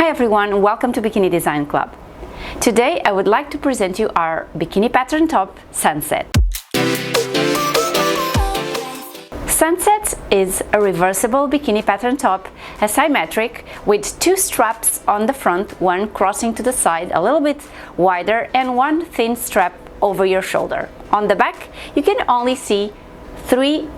Hi everyone, welcome to Bikini Design Club. Today I would like to present you our bikini pattern top Sunset. Sunset is a reversible bikini pattern top, asymmetric, with two straps on the front, one crossing to the side a little bit wider and one thin strap over your shoulder. On the back you can only see three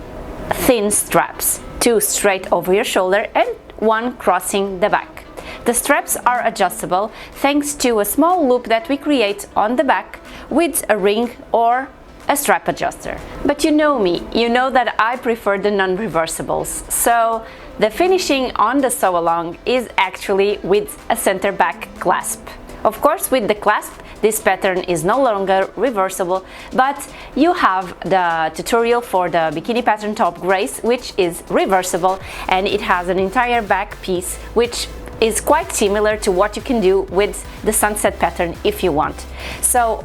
thin straps, two straight over your shoulder and one crossing the back. The straps are adjustable thanks to a small loop that we create on the back with a ring or a strap adjuster. But you know me, you know that I prefer the non-reversibles, so the finishing on the sew along is actually with a center back clasp. Of course, with the clasp this pattern is no longer reversible, but you have the tutorial for the bikini pattern top Grace, which is reversible, and it has an entire back piece which is quite similar to what you can do with the Sunset pattern if you want. So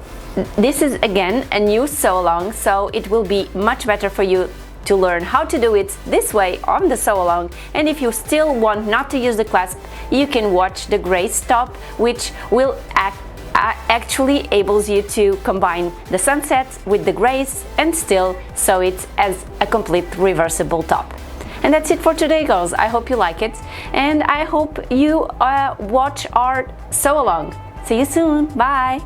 this is again a new sew along, so it will be much better for you to learn how to do it this way on the sew along. And if you still want not to use the clasp, you can watch the Grace top, which will actually enables you to combine the Sunset with the Grace and still sew it as a complete reversible top. And that's it for today, girls. I hope you like it, and I hope you watch our sew along. See you soon. Bye.